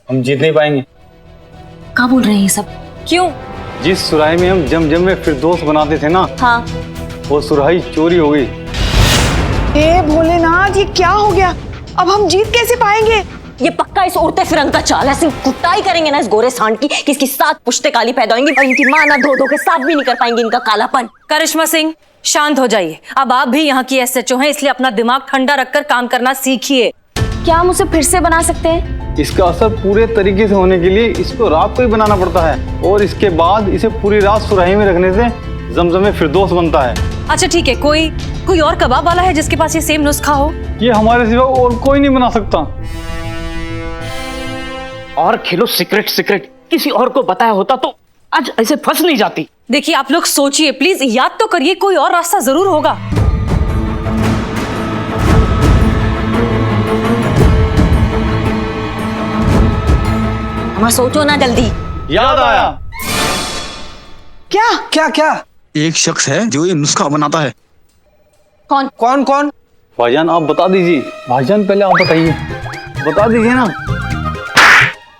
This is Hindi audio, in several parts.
हम जीत नहीं पाएंगे। क्या बोल रहे हैं ये सब? क्यों? जिस सुराही में हम जमजम में फिरदौस बनाते थे ना, हाँ। वो सुराही चोरी हो गई। हे भोलेनाथ, ये क्या हो गया? अब हम जीत कैसे पाएंगे? ये पक्का इस उड़ते फिरंग का चाल है। ऐसी कुटाई करेंगे ना इस गोरे सांड की कि इसकी 7 पुश्ते काली पैदा होंगी और इनकी माँ ना धो धो के साफ भी नहीं कर पाएंगे इनका कालापन। करिश्मा सिंह, शांत हो जाइए। अब आप भी यहाँ की SHO हैं, इसलिए अपना दिमाग ठंडा रखकर काम करना सीखिए। क्या हम उसे फिर से बना सकते हैं? इसका असर पूरे तरीके से होने के लिए इसको रात को ही बनाना पड़ता है, और इसके बाद इसे पूरी रात सुराही में रखने से जमजम में फिरदौस बनता है। अच्छा ठीक है, कोई और कबाब वाला है जिसके पास ये सेम नुस्खा हो? ये हमारे सिवा और कोई नहीं बना सकता। और खेलो सीक्रेट सीक्रेट, किसी और को बताया होता तो आज ऐसे फंस नहीं जाती। देखिए आप लोग सोचिए प्लीज, याद तो करिए, कोई और रास्ता जरूर होगा। हमारा सोचो ना जल्दी। याद आया। क्या? क्या क्या? एक शख्स है जो ये नुस्खा बनाता है। कौन? कौन कौन? भाईजान आप बता दीजिए। भाईजान पहले आप बताइए, बता दीजिए ना।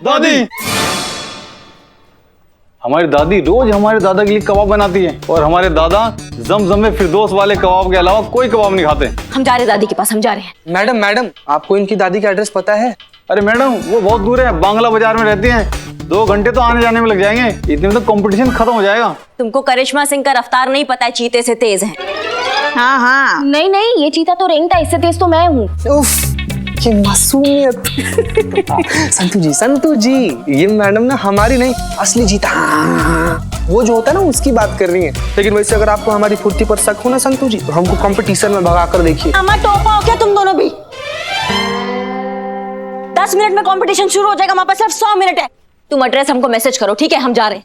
दादी, हमारी दादी रोज हमारे दादा के लिए कबाब बनाती है, और हमारे दादा जमजम में फिरदौस वाले कबाब के अलावा कोई कबाब नहीं खाते। हम जा रहे दादी के पास, हम जा रहे हैं। मैडम आपको इनकी दादी का एड्रेस पता है? अरे मैडम, वो बहुत दूर है, बांग्ला बाजार में रहती हैं। 2 घंटे तो आने जाने में लग जाएंगे, इतने में तो कंपटीशन खत्म हो जाएगा। तुमको करिश्मा सिंह का रफ्तार नहीं पता है, चीते से तेज है। हाँ हाँ। नहीं नहीं, ये चीता तो रेंगता, इससे तेज तो मैं हूँ। उफ, ये मासूमियत। संतू जी, ये मैडम ना हमारी नहीं असली जीता, वो जो होता है ना उसकी बात कर रही है। लेकिन वैसे अगर आपको हमारी फुर्ती पर शक हो ना संतू जी, तो हमको कंपटीशन में भगा कर देखिए। अम्मा टोपा हो क्या तुम दोनों भी? 10 मिनट में कंपटीशन शुरू हो जाएगा, हमारे पास सिर्फ 100 मिनट है। तुम एड्रेस हमको मैसेज करो, ठीक है? हम जा रहे हैं।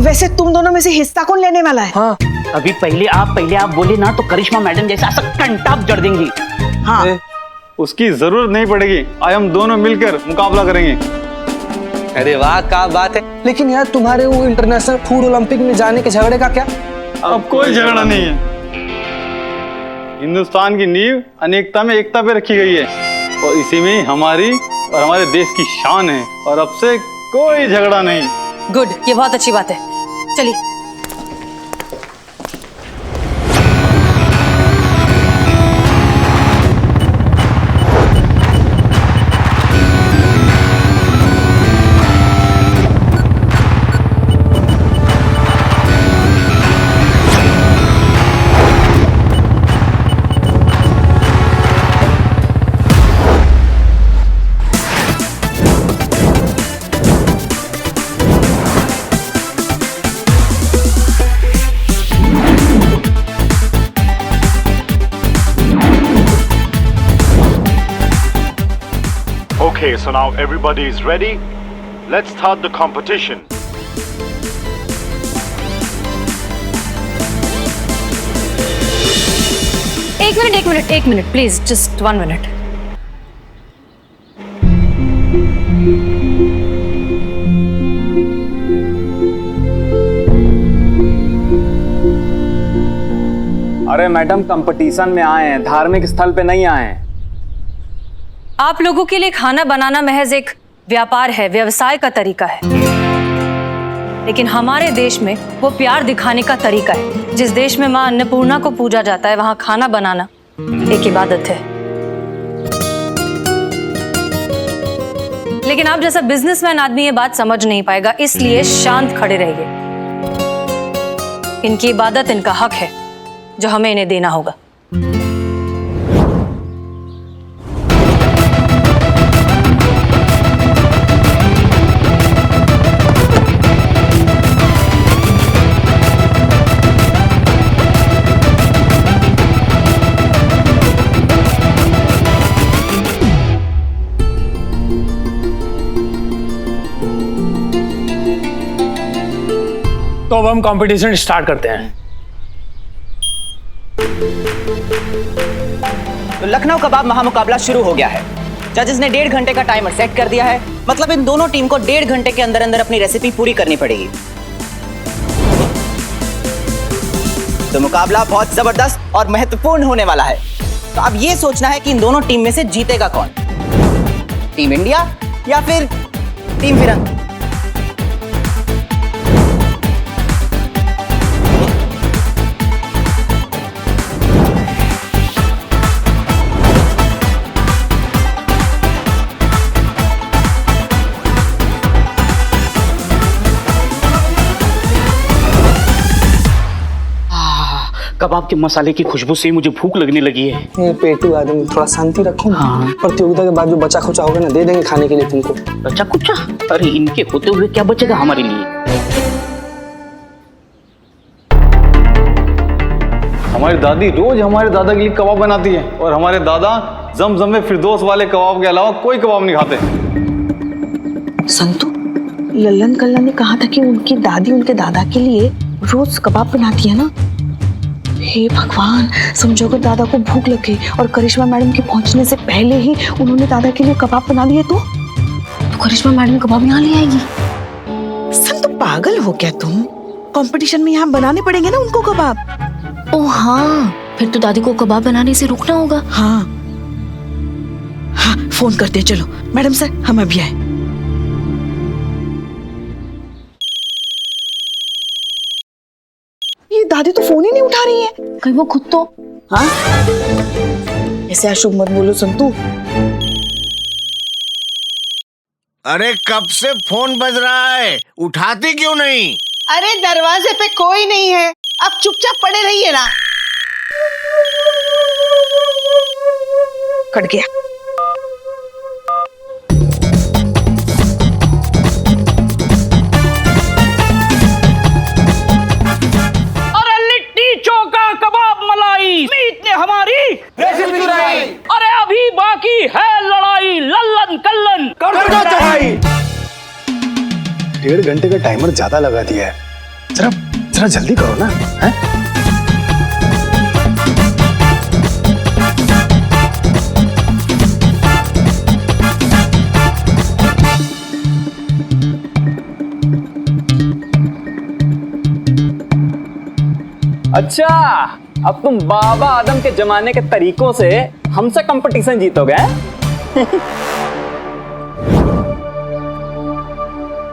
वैसे तुम दोनों में से हिस्सा कौन लेने वाला है? हाँ, अभी पहले आप बोले ना तो करिश्मा मैडम जैसा ऐसा कंटाप जड़ देंगी। हाँ। उसकी जरूरत नहीं पड़ेगी, आज हम दोनों मिलकर मुकाबला करेंगे। अरे वाह, क्या बात है। लेकिन यार तुम्हारे वो इंटरनेशनल फूड ओलंपिक में जाने के झगड़े का क्या? अब कोई झगड़ा नहीं है। हिंदुस्तान की नींव अनेकता में एकता पे रखी गई है, और इसी में हमारी और हमारे देश की शान है, और अब से कोई झगड़ा नहीं। गुड, ये बहुत अच्छी बात है। चलिए। Okay, so now everybody is ready. Let's start the competition. एक मिनट प्लीज, जस्ट 1 मिनट। अरे मैडम, कंपटीशन में आए हैं, धार्मिक स्थल पे नहीं आए हैं। आप लोगों के लिए खाना बनाना महज एक व्यापार है, व्यवसाय का तरीका है। लेकिन हमारे देश में वो प्यार दिखाने का तरीका है। जिस देश में मां अन्नपूर्णा को पूजा जाता है, वहां खाना बनाना एक इबादत है। लेकिन आप जैसा बिजनेसमैन आदमी ये बात समझ नहीं पाएगा, इसलिए शांत खड़े रहिए। इनकी इबादत इनका हक है जो हमें इन्हें देना होगा। तो अब हम कंपटीशन स्टार्ट करते हैं। तो लखनऊ कबाब महामुकाबला शुरू हो गया है। जजेस ने 1.5 घंटे का टाइमर सेट कर दिया है। मतलब इन दोनों टीम को 1.5 घंटे के अंदर अंदर अपनी रेसिपी पूरी करनी पड़ेगी। तो मुकाबला बहुत जबरदस्त और महत्वपूर्ण होने वाला है। तो अब ये सोचना है कि इन दोनों टीम में से जीतेगा कौन, टीम इंडिया या फिर टीम फिरंग। कबाब के मसाले की खुशबू से मुझे भूख लगने लगी है। ये पेटू आदमी, थोड़ा शांति रखो ना। प्रतियोगिता के बाद जो बचा खुचा होगा ना, दे देंगे खाने के लिए तुमको। बचा कुचा? अरे इनके होते हुए क्या बचेगा हमारे लिए? हमारी दादी रोज हमारे दादा के लिए कबाब बनाती है और हमारे दादा जमजम में फिरदौस वाले कबाब के अलावा कोई कबाब नहीं खाते। संतू, लल्लन कल्ला ने कहा था कि उनकी दादी उनके दादा के लिए रोज कबाब बनाती है ना। हे भगवान, समझो अगर दादा को भूख लग गई और करिश्मा मैडम के पहुंचने से पहले ही उन्होंने दादा के लिए कबाब बना दिए तो करिश्मा मैडम कबाब यहाँ ले आएगी। संतू, पागल हो क्या तुम? कंपटीशन में यहाँ बनाने पड़ेंगे ना उनको कबाब। ओ हाँ, फिर तो दादी को कबाब बनाने से रुकना होगा। हाँ हाँ, फोन करते चलो। मैडम सर, हम अभी आए। ये दादी तो फोन ही नहीं उठा रही है। कहीं वो खुद तो। हाँ, ऐसे अशुभ मत बोलो संतू। अरे कब से फोन बज रहा है, उठाती क्यों नहीं? अरे दरवाजे पे कोई नहीं है, अब चुपचाप पड़े रहिए ना। कट गया। अरे लिट्टी चोखा कबाब मलाई, मीत ने हमारी रेसिपी चुराई। अरे अभी बाकी है लड़ाई, लल्लन कल्लन कर दो चढ़ाई। 1.5 घंटे का टाइमर ज्यादा लगा दिया है, जरा जल्दी करो ना। हैं? अच्छा, अब तुम बाबा आदम के जमाने के तरीकों से हमसे कंपटीशन जीतोगे?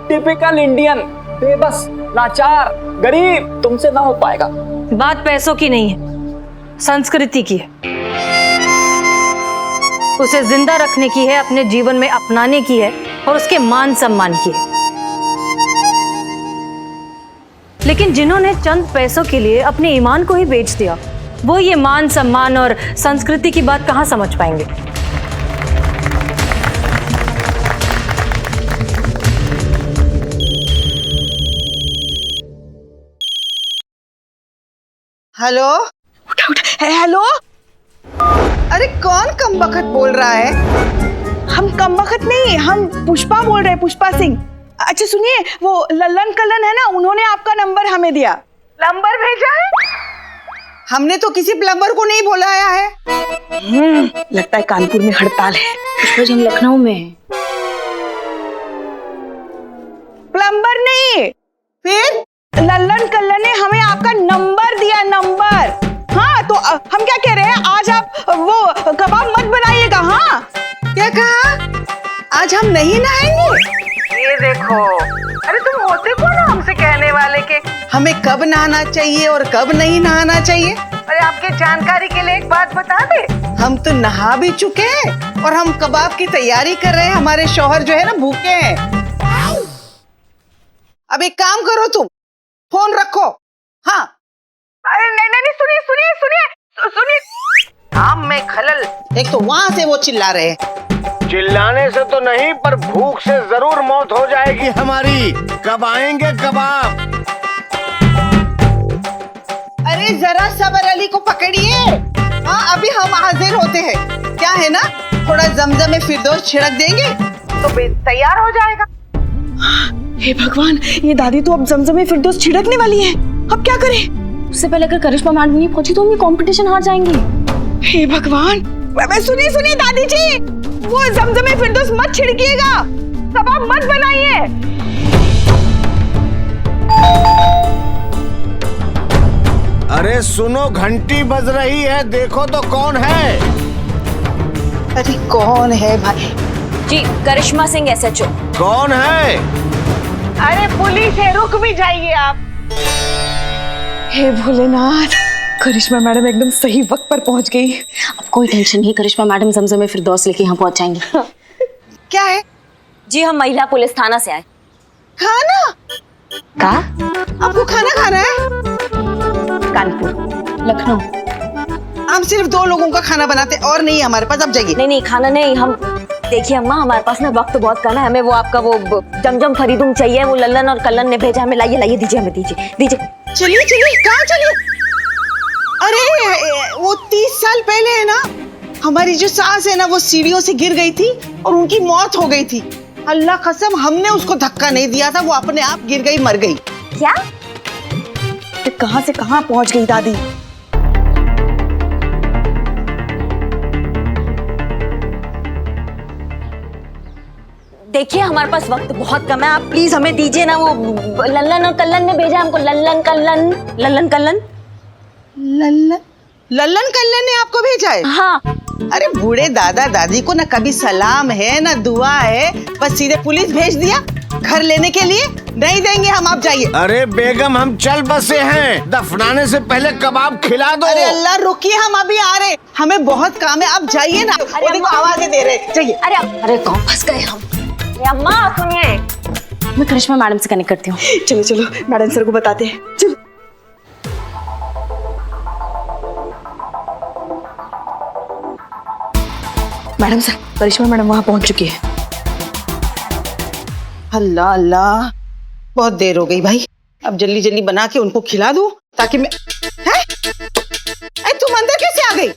टिपिकल इंडियन, बेबस, लाचार, गरीब, तुमसे ना हो पाएगा। बात पैसों की नहीं है, संस्कृति की है। उसे जिंदा रखने की है, अपने जीवन में अपनाने की है और उसके मान सम्मान की है। लेकिन जिन्होंने चंद पैसों के लिए अपने ईमान को ही बेच दिया, वो ये मान सम्मान और संस्कृति की बात कहां समझ पाएंगे? हेलो, उठा उठा। हेलो, अरे कौन कमबख्त बोल रहा है? हम कमबख्त नहीं, हम पुष्पा बोल रहे हैं, पुष्पा सिंह। अच्छा सुनिए, वो लल्लन कल्लन है ना, उन्होंने आपका नंबर हमें दिया। नंबर भेजा है? हमने तो किसी प्लम्बर को नहीं बुलाया है। लगता है कानपुर में हड़ताल है। पुष्पा जी, हम लखनऊ में हैं। प्लम्बर नहीं, फिर लल्लन कल्लन ने हमें आपका नंबर दिया, नंबर। हाँ, तो हम क्या कह रहे हैं, आज आप वो कबाब मत बनाइएगा। हाँ, क्या कहा? आज हम नहीं नहाएंगे? ये देखो, अरे तुम होते कौन हो हमसे कहने वाले के हमें कब नहाना चाहिए और कब नहीं नहाना चाहिए? अरे आपके जानकारी के लिए एक बात बता दे, हम तो नहा भी चुके हैं और हम कबाब की तैयारी कर रहे हैं। हमारे शौहर जो है ना, भूखे हैं। अब एक काम करो, तुम फोन रखो। हाँ, अरे नहीं, सुनिए सुनिए सुनिए सुनिए, काम में खलल। एक तो वहाँ से वो चिल्ला रहे हैं। चिल्लाने से तो नहीं, पर भूख से जरूर मौत हो जाएगी हमारी। कब आएंगे कबाब? अरे जरा सबर अली को पकड़िए। हाँ, अभी हम हाजिर होते हैं। क्या है ना, थोड़ा जमजम में फिरदौस छिड़क देंगे तो तैयार हो जाएगा। हे भगवान, ये दादी तो अब जमजम में फिरदौस छिड़कने वाली है। अब क्या करें? उससे पहले अगर करिश्मा मैडम नहीं पहुंची तो हम ये कंपटीशन हार जाएंगे। हे भगवान, सुनिए सुनिए दादी जी, वो जमजम में फिरदौस मत छिड़किएगा। कबाब मत बनाइए। अरे सुनो, घंटी बज रही है, देखो तो कौन है। अरे कौन है भाई? जी करिश्मा सिंह SHO। कौन है? अरे पुलिस है, रुक भी जाइए आप। हे भोलेनाथ, करिश्मा मैडम एकदम सही वक्त पर पहुंच गई। अब कोई टेंशन नहीं, करिश्मा मैडम ज़मज़म फिरदौस लेके यहाँ पहुंच जाएंगी। क्या है? जी हम महिला पुलिस थाना से आए। खाना? का? आपको खाना खाना है? कानपुर, लखनऊ। हम सिर्फ 2 लोगों का खाना बनाते और नहीं है हमारे पास, अब जाइए। नहीं खाना नहीं, हम देखिए अम्मा हमारे पास ना वक्त बहुत कम है, हमें वो आपका वो जमजम फरीदुम चाहिए, वो लल्लन और कल्लन ने भेजा हमें, लाइए दीजिए हमें, दीजिए। चलिए कहाँ चलिए? अरे वो 30 साल पहले है ना, हमारी जो सास है ना, वो सीढ़ियों से गिर गई थी और उनकी मौत हो गई थी। अल्लाह कसम हमने उसको धक्का नहीं दिया था, वो अपने आप गिर गई, मर गई। क्या? तो कहाँ से कहाँ पहुंच गई दादी। देखिए हमारे पास वक्त बहुत कम है, आप प्लीज हमें दीजिए ना, वो लल्लन और कल्लन ने भेजा हमको, लल्लन कल्लन ने आपको भेजा है? हाँ। अरे बूढ़े दादा दादी को ना कभी सलाम है ना दुआ है, बस सीधे पुलिस भेज दिया घर लेने के लिए। नहीं देंगे हम, आप जाइए। अरे बेगम, हम चल बसे हैं, दफनाने से पहले कबाब खिला दो। अरे अल्लाह रुकिए, हम अभी आ रहे, हमें बहुत काम है, आप जाइए ना। वो देखो आवाजें दे रहे, जाइए। अरे कौन फंस गए हम। अम्मा सुनिए, मैं करिश्मा मैडम से कनेक्ट करती हूँ। चलो मैडम सर को बताते हैं, चलो। मैडम सर, करिश्मा मैडम वहां पहुंच चुकी है। अल्लाह, बहुत देर हो गई भाई, अब जल्दी बना के उनको खिला दूं ताकि मैं। हैं? तुम अंदर कैसे आ गई?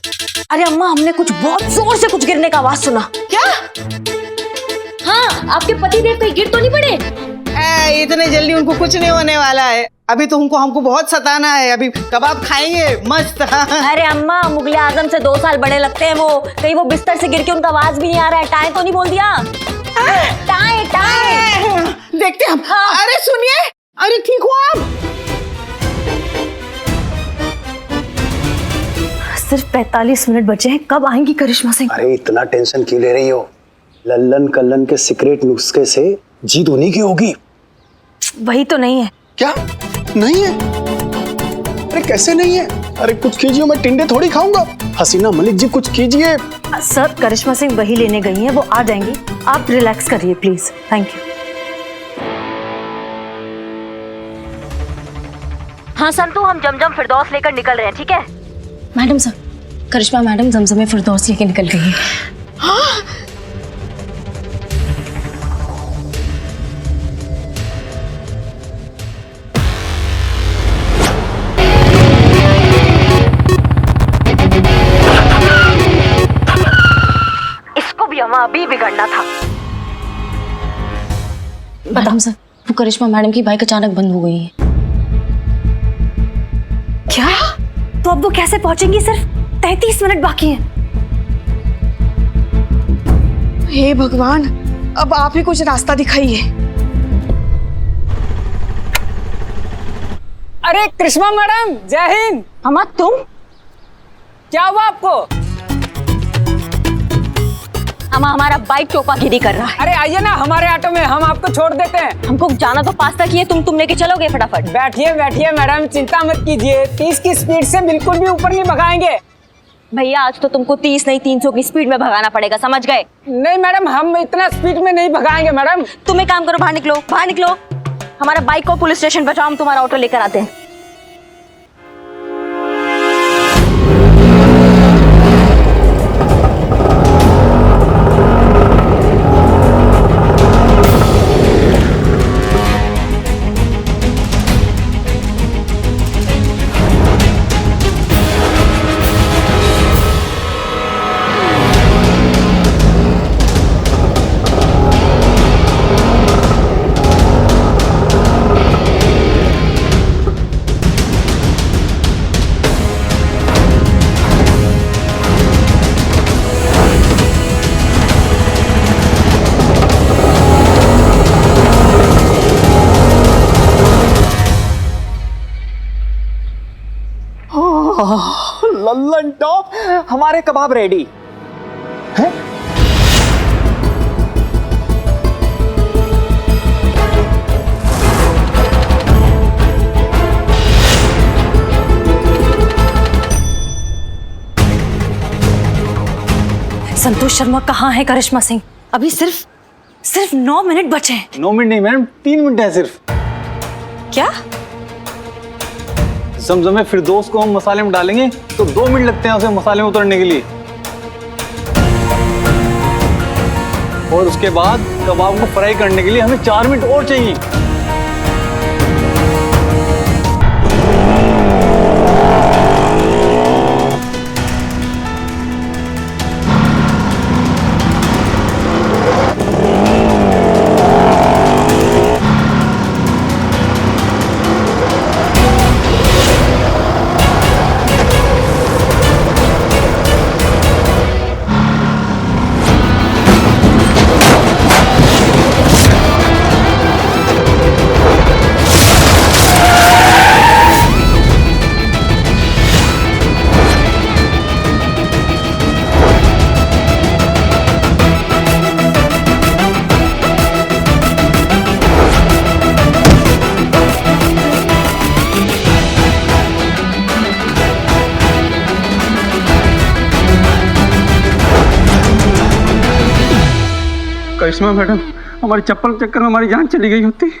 अरे अम्मा हमने कुछ बहुत जोर से कुछ गिरने का आवाज सुना। क्या? हाँ, आपके पतिदेव कहीं गिर तो नहीं पड़े? इतने जल्दी उनको कुछ नहीं होने वाला है, अभी तो हमको बहुत सताना है, अभी कबाब खाएंगे मस्त। अरे अम्मा मुगले आजम से 2 साल बड़े लगते हैं वो, कहीं वो बिस्तर से गिर के उनका आवाज भी नहीं आ रहा है, टाए तो नहीं बोल दिया? टाए देखते हम। हाँ। अरे सुनिए, अरे ठीक हो आप? सिर्फ 45 मिनट बचे हैं, कब आएंगी करिश्मा सिंह? अरे इतना टेंशन क्यों ले रही हो? लल्लन कल्लन के सीक्रेट नुस्खे से जीत उन्हीं की होगी। वही तो नहीं है। क्या नहीं है? अरे कैसे नहीं है? अरे कुछ कीजिए, मैं टिंडे थोड़ी खाऊंगा। हसीना मलिक जी कुछ कीजिए। सर करिश्मा सिंह वही लेने गई हैं, वो आ जाएंगी, आप रिलैक्स करिए प्लीज। Thank you. हाँ संतू, हम जमजम फिरदौस लेकर निकल रहे हैं, ठीक है? मैडम सर, करिश्मा मैडम जमजम फिरदौस लेके निकल गई है। हाँ? अभी बिगड़ना था। मैडम सर, वो करिश्मा मैडम की बाइक अचानक बंद हो गई है। क्या? तो अब वो कैसे पहुंचेंगी? सिर्फ 33 मिनट बाकी हैं। हे भगवान, अब आप ही कुछ रास्ता दिखाइए। अरे करिश्मा मैडम, जय हिंद। अम्मा तुम? क्या हुआ आपको? अम्मा हमारा बाइक चौपागिरी कर रहा है। अरे आइए ना हमारे ऑटो में, हम आपको छोड़ देते हैं। हमको जाना तो पास तक ही है, तुम लेके चलोगे फटाफट? बैठिए बैठिए मैडम, चिंता मत कीजिए, 30 की स्पीड से बिल्कुल भी ऊपर नहीं भगाएंगे। भैया आज तो तुमको 30 नहीं 300 की स्पीड में भगाना पड़ेगा, समझ गए? नहीं मैडम, हम इतना स्पीड में नहीं भगाएंगे मैडम। तुम एक काम करो, बाहर निकलो, हमारा बाइक को पुलिस स्टेशन पहुंचाओ, हम तुम्हारा ऑटो लेकर आते हैं। लल्लन टॉप, हमारे कबाब रेडी हैं? संतोष शर्मा कहाँ है करिश्मा सिंह? अभी सिर्फ 9 मिनट बचे हैं। 9 मिनट नहीं मैडम, 3 मिनट है सिर्फ। क्या? जमजमे फिरदौस को हम मसाले में डालेंगे तो 2 मिनट लगते हैं उसे मसाले में उतरने के लिए, और उसके बाद कबाब को फ्राई करने के लिए हमें 4 मिनट और चाहिए। करिश्मा मैडम, हमारी चप्पल के चक्कर में हमारी जान चली गई होती।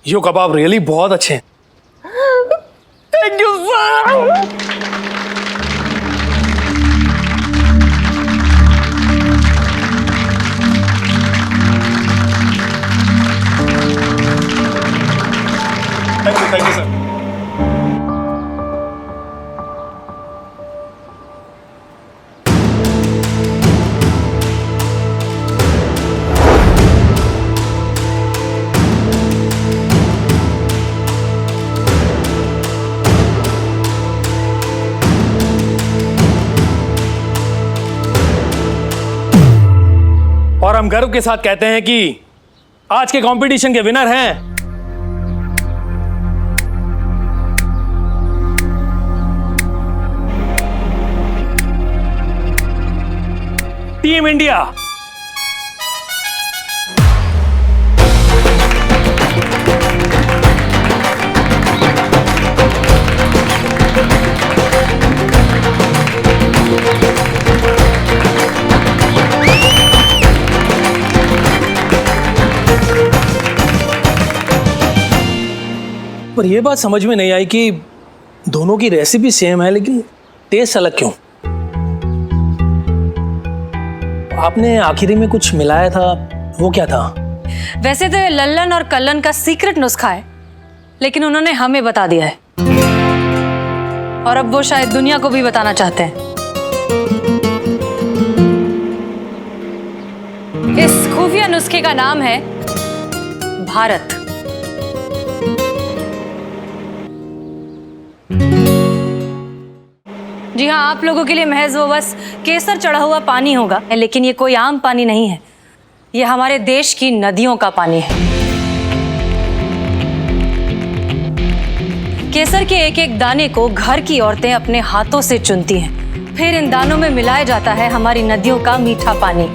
यो कबाब रियली बहुत अच्छे हैं। Thank you sir. Thank you sir. और हम गर्व के साथ कहते हैं कि आज के कंपटीशन के विनर हैं टीम इंडिया। पर यह बात समझ में नहीं आई कि दोनों की रेसिपी सेम है लेकिन टेस्ट अलग क्यों? आपने आखिरी में कुछ मिलाया था, वो क्या था? वैसे तो लल्लन और कल्लन का सीक्रेट नुस्खा है, लेकिन उन्होंने हमें बता दिया है और अब वो शायद दुनिया को भी बताना चाहते हैं। इस खुफिया नुस्खे का नाम है भारत। जी हाँ, आप लोगों के लिए महज वो बस केसर चढ़ा हुआ पानी होगा, लेकिन ये कोई आम पानी नहीं है, ये हमारे देश की नदियों का पानी है। केसर के एक एक दाने को घर की औरतें अपने हाथों से चुनती हैं, फिर इन दानों में मिलाया जाता है हमारी नदियों का मीठा पानी,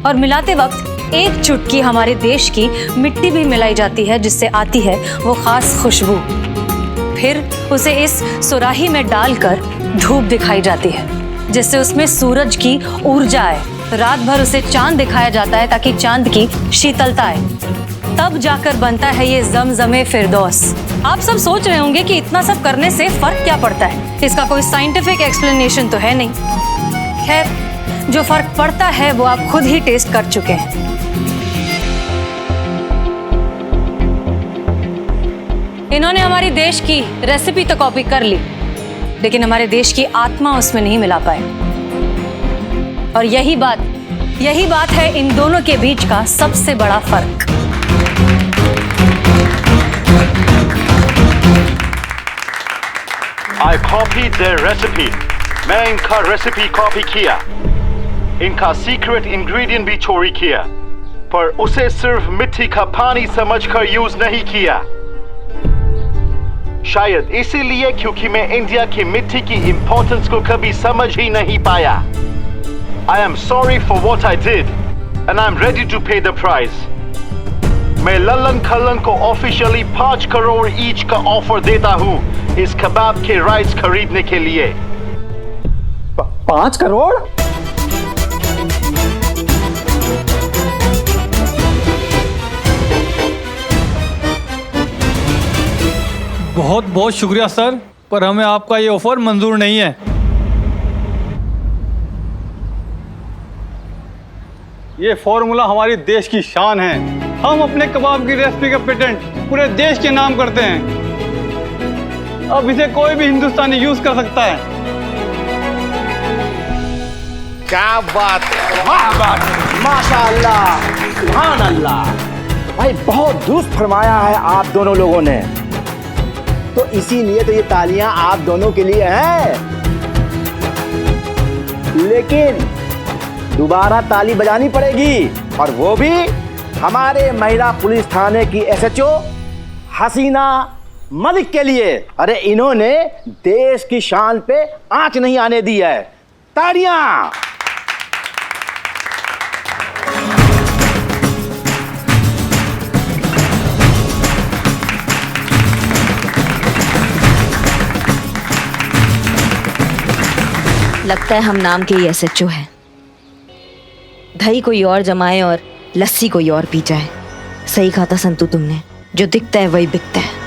और मिलाते वक्त एक चुटकी हमारे देश की मिट्टी भी मिलाई जाती है, जिससे आती है वो खास खुशबू। फिर उसे इस सुराही में डालकर धूप दिखाई जाती है, जिससे उसमें सूरज की ऊर्जा आए। रात भर उसे चांद दिखाया जाता है ताकि चांद की शीतलता आए। तब जाकर बनता है ये ज़मज़मे फिरदौस। आप सब सोच रहे होंगे कि इतना सब करने से फर्क क्या पड़ता है। इसका कोई साइंटिफिक एक्सप्लेनेशन तो है नहीं। खैर, जो फर्क पड़ता है वो आप खुद ही टेस्ट कर चुके हैं। इन्होंने हमारी देश की रेसिपी तो कॉपी कर ली, लेकिन हमारे देश की आत्मा उसमें नहीं मिला पाए। और यही बात है इन दोनों के बीच का सबसे बड़ा फर्क। I copied their recipe. मैं इनका रेसिपी कॉपी किया, इनका सीक्रेट इंग्रेडिएंट भी चोरी किया, पर उसे सिर्फ मिट्टी का पानी समझकर यूज नहीं किया। शायद इसीलिए क्योंकि मैं इंडिया की मिट्टी की इंपॉर्टेंस को कभी समझ ही नहीं पाया। I am sorry for what I did, and I'm ready to pay the price. मैं लल्लन कल्लन को ऑफिशियली 5 करोड़ ईच का ऑफर देता हूँ इस कबाब के राइस खरीदने के लिए। 5 करोड़? बहुत बहुत शुक्रिया सर, पर हमें आपका ये ऑफर मंजूर नहीं है। ये फॉर्मूला हमारी देश की शान है। हम अपने कबाब की रेसिपी का पेटेंट पूरे देश के नाम करते हैं। अब इसे कोई भी हिंदुस्तानी यूज कर सकता है। क्या बात है, माशाअल्लाह, सुभान अल्लाह। भाई बहुत दुरुस्त फरमाया है आप दोनों लोगों ने। तो इसीलिए तो ये तालियां आप दोनों के लिए हैं। लेकिन दोबारा ताली बजानी पड़ेगी, और वो भी हमारे महिला पुलिस थाने की एसएचओ हसीना मलिक के लिए। अरे इन्होंने देश की शान पे आंच नहीं आने दी है। तालियां। लगता है हम नाम के ही एसएचओ हैं। दही कोई और जमाए और लस्सी कोई और पी जाए। सही कहा था संतू तुमने, जो दिखता है वही बिकता है।